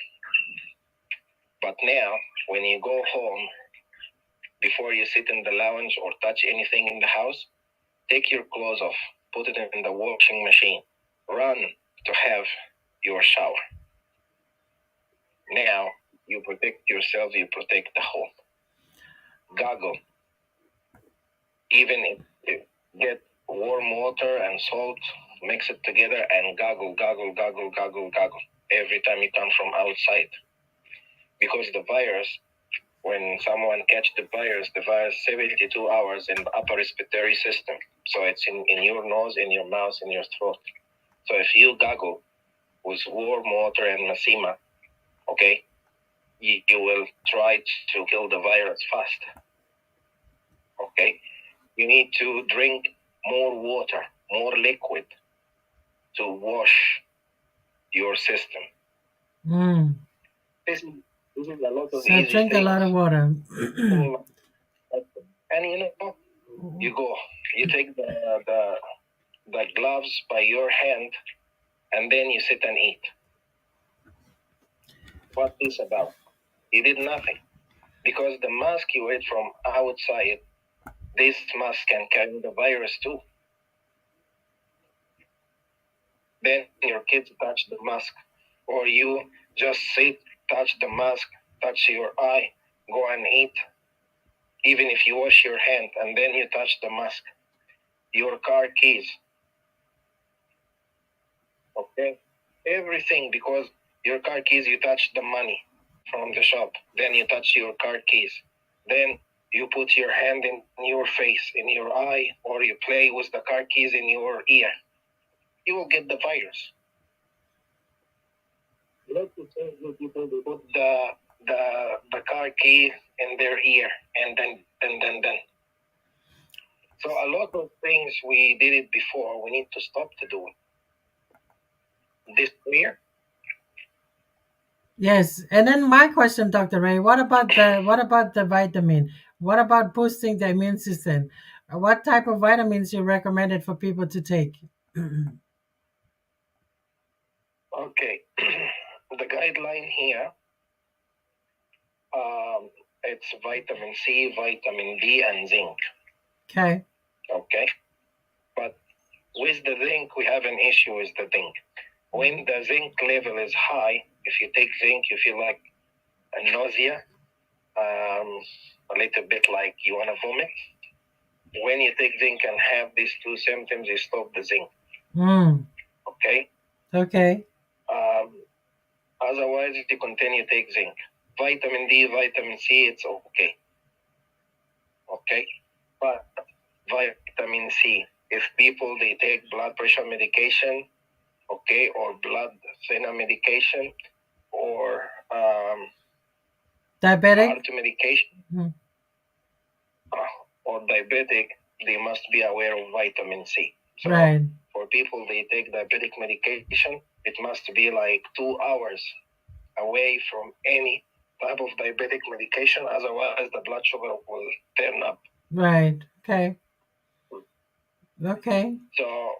But now, when you go home, before you sit in the lounge or touch anything in the house, take your clothes off, put it in the washing machine, run to have your shower. Now, you protect yourself, you protect the home. Goggle. Even if you get warm water and salt, mix it together and goggle every time you come from outside. Because the virus, when someone catch the virus 72 hours in the upper respiratory system. So it's in your nose, in your mouth, in your throat. So if you goggle with warm water and masima, okay, you will try to kill the virus fast. Okay? You need to drink more water, more liquid to wash your system. This is a lot of easy drink things. a lot of water. And you go, you take the gloves by your hand, and then you sit and eat. What is about? You did nothing. Because the mask you ate from outside, this mask can carry the virus too. Then your kids touch the mask, or you just sit, touch the mask, touch your eye, go and eat. Even if you wash your hand and then you touch the mask, your car keys, okay? Everything, because your car keys, you touch the money from the shop, then you touch your car keys, then you put your hand in your face, in your eye, or you play with the car keys in your ear. You will get the virus. Lots of people, they put the car key in their ear, and then. So a lot of things we did it before, we need to stop to do it. This clear? Yes, and then my question, Dr. Ray, what about the vitamin? What about boosting the immune system? What type of vitamins you recommended for people to take? Okay, the guideline here, it's vitamin C, vitamin D, and zinc. Okay. Okay, but with the zinc, we have an issue with the zinc. When the zinc level is high, if you take zinc, you feel like a nausea, a little bit like you want to vomit. When you take zinc and have these two symptoms, you stop the zinc. Okay? Okay. Otherwise, if you continue to take zinc. Vitamin D, vitamin C, it's okay. Okay? But vitamin C, if people, they take blood pressure medication, okay, or blood thinner medication, or diabetic heart medication, or diabetic, they must be aware of vitamin C. So right. For people, they take diabetic medication, it must be like 2 hours away from any type of diabetic medication, otherwise the blood sugar will turn up. Right. Okay. Okay. So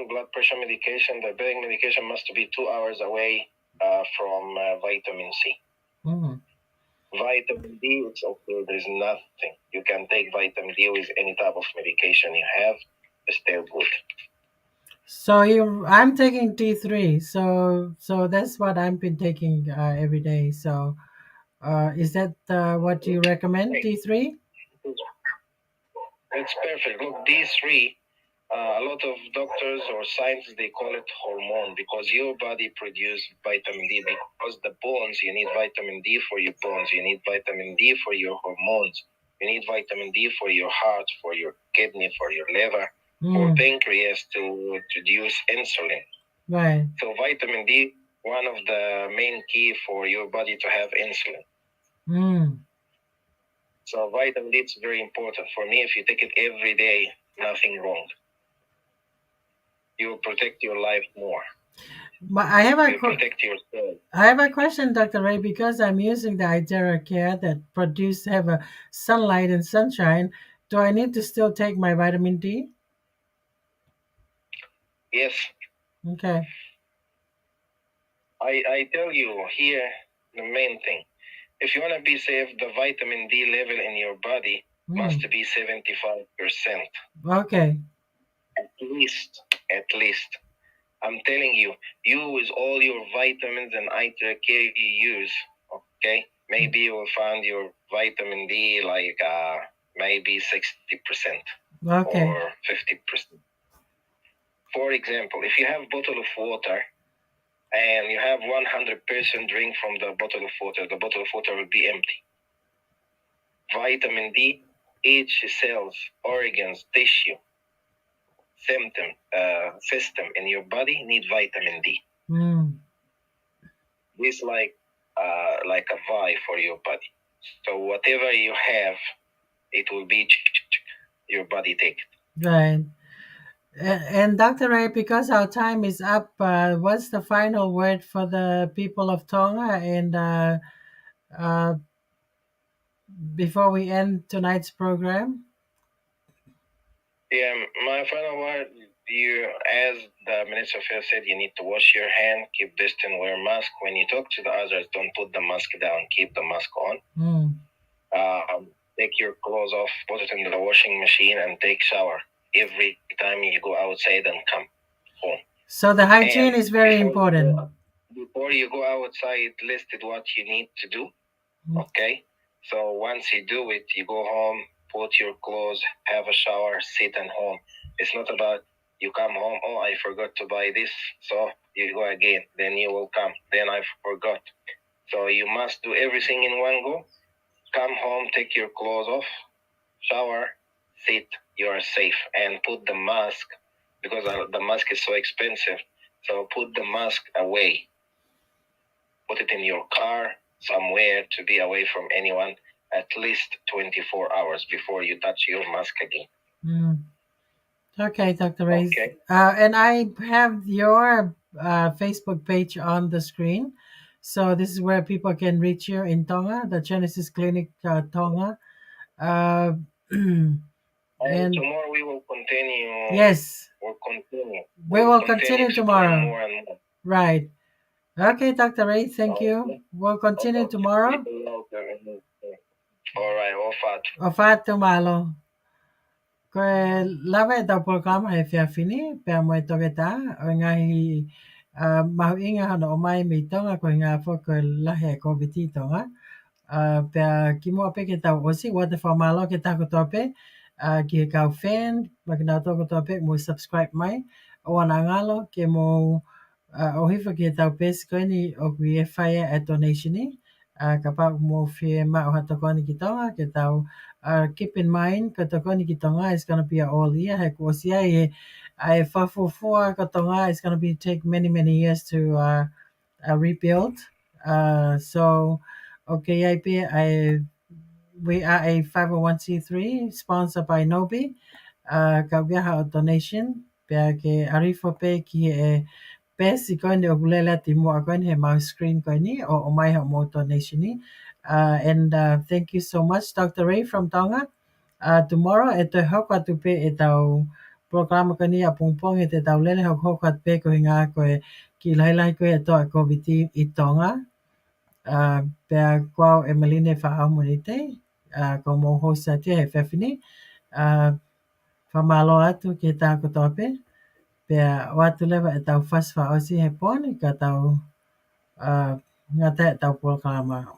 blood pressure medication, diabetic medication must be 2 hours away from vitamin C. Vitamin D, it's okay. There's nothing. You can take vitamin D with any type of medication you have. It's still good. So I'm taking D3. So that's what I've been taking every day. So is that what you recommend, D3? It's perfect. Look, D3, a lot of doctors or scientists, they call it hormone because your body produces vitamin D because the bones, you need vitamin D for your bones, you need vitamin D for your hormones, you need vitamin D for your heart, for your kidney, for your liver, for pancreas to produce insulin. Right. So vitamin D, one of the main key for your body to have insulin. So vitamin D is very important. For me, if you take it every day, nothing wrong. You will protect your life more. But I have You protect yourself. I have a question, Dr. Ray, because I'm using the Itera Care that have a sunlight and sunshine. Do I need to still take my vitamin D? Yes. Okay. I tell you here the main thing. If you want to be safe, the vitamin D level in your body must be 75%. Okay. At least. I'm telling you, with all your vitamins and Itera Care you use, okay, maybe you will find your vitamin D like maybe 60% or 50%. For example, if you have a bottle of water and you have 100% drink from the bottle of water will be empty. Vitamin D, each cells, organs, tissue, system in your body need vitamin D. This like a vibe for your body. So whatever you have, it will be your body take it. Right. And Dr. Ray, because our time is up, what's the final word for the people of Tonga? And before we end tonight's program? Yeah, my final word, as the Minister of Health said, you need to wash your hand, keep distance, wear mask. When you talk to the others, don't put the mask down, keep the mask on. Take your clothes off, put it in the washing machine, and take shower every time you go outside and come home. So the hygiene is very important. Before you go outside, listed what you need to do. Okay? So once you do it, you go home, put your clothes, have a shower, sit at home. It's not about you come home, oh, I forgot to buy this, so you go again. Then you will come. Then I forgot. So you must do everything in one go. Come home, take your clothes off, shower, sit, you are safe. And put the mask, because the mask is so expensive. So put the mask away. Put it in your car, somewhere to be away from anyone at least 24 hours before you touch your mask again. Okay, Dr. Ray. Okay. And I have your Facebook page on the screen. So this is where people can reach you in Tonga, the Genesis Clinic Tonga. And tomorrow we will continue. Yes. We'll continue. We will continue tomorrow. More and more. Right. Okay, Dr. Ray, thank you. We'll continue tomorrow. All right, Ofat Malo. Ko lava da programa e fia fini pe mo to geta ngai mau inga hano mai mi tonga ko nga fo ko la he Koviti tonga pe ki mo pe ke ta osi wa de fa malo ke ta ko tope ki ka fan ma ke na to ko tope mo subscribe mai o na ngalo ke mo o hifa ke ta pes ko ni o ki e fa a donation ni ka pa mo fi ma o hato ko ni ki tonga ke ta keep in mind ka takoni ki Tonga is going to be a all year. I for Tonga is going to be take many years to rebuild. So okay, we are a 501c3 sponsored by Nobi. Ka viaha donation pe ke arifo pe ki e pesi ko ni ogulela timo ko ni my screen ko ni o mai ha mo donation ni. And thank you so much, Dr. Ray from Tonga. Tomorrow, ito hoka tupe itau programa kani apungpong ite tau lele hoka pe ko hinga ko ki lailai ko ito a Koviti i Tonga. Pe kwao Emeline fa amunite, ko mo hosa te he fefini. Fa malo atu ki ta ko tope. Pe watu lewa itau fas fa osi he poni ka tau ngata tau programa.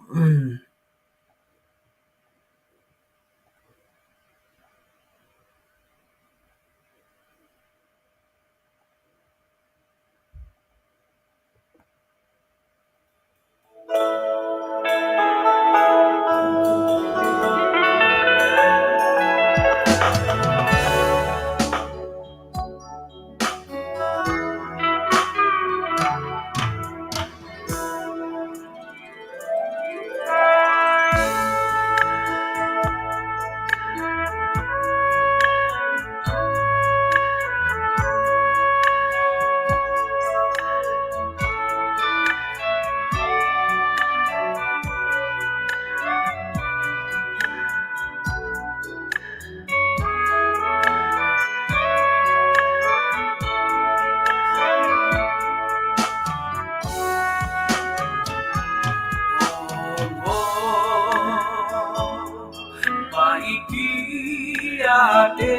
te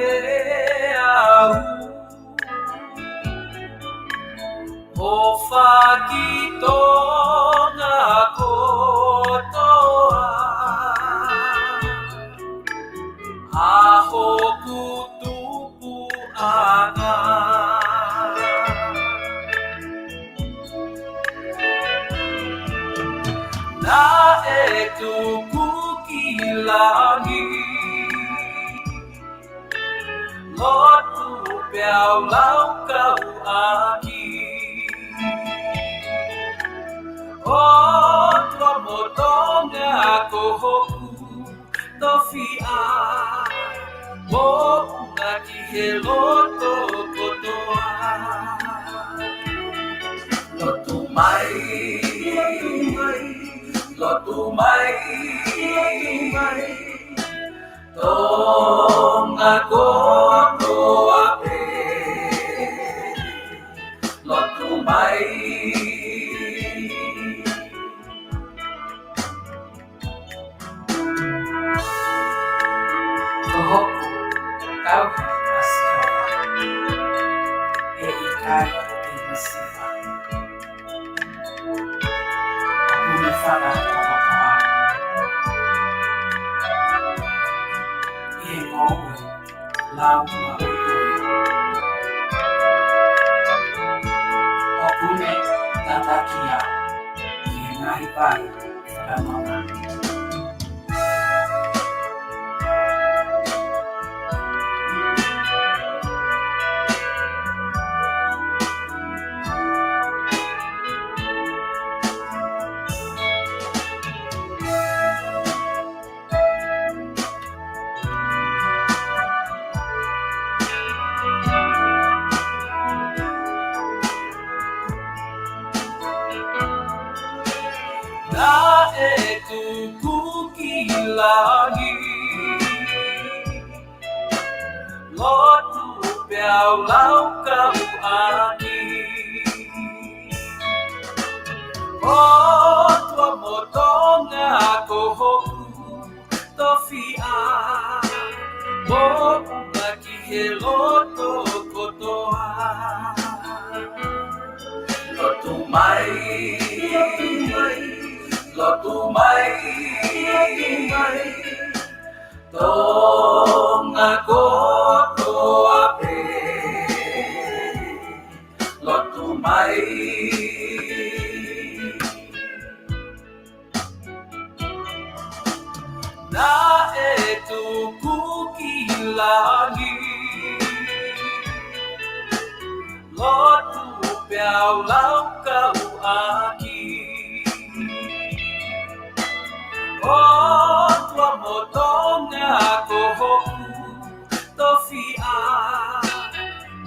au o whakitonga kotoa a hoku tupu anga na e tuku ki langi lotu piao lau kau aki o tua motonga ko hoku tofi a o una ki he loto kotoa lotu mai lotu mai tonga kotoa pe lotu mai Tohoku tau asiawa e ikai te masifa Akumi whaka tohokoa e ngowe lau maui Okune tatakia ki ngahi pai whakamama Na e tuku ki langi Lotu piao lau kau ani O tua motonga ko hoku tofi a Mo una ki he loto kotoa Lotu mai Lotu mai Tonga kotoa pe Lotu mai Na e tuku ki langi Lotu piao lau kau aki O tua motonga ko hoku tofi a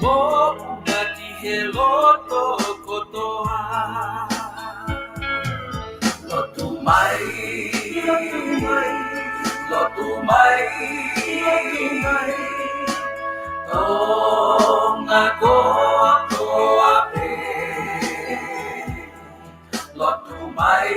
Mo una ki he loto kotoa Lotu mai Lotu mai Tonga kotoa pe Lotu mai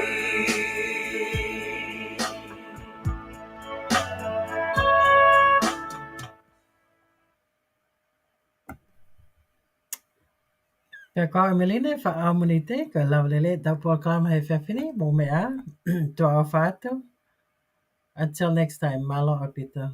Ka kau meline fa amunite ka lavlele tau program hai fefini mo mea to our fato. Until next time, Malo aupito.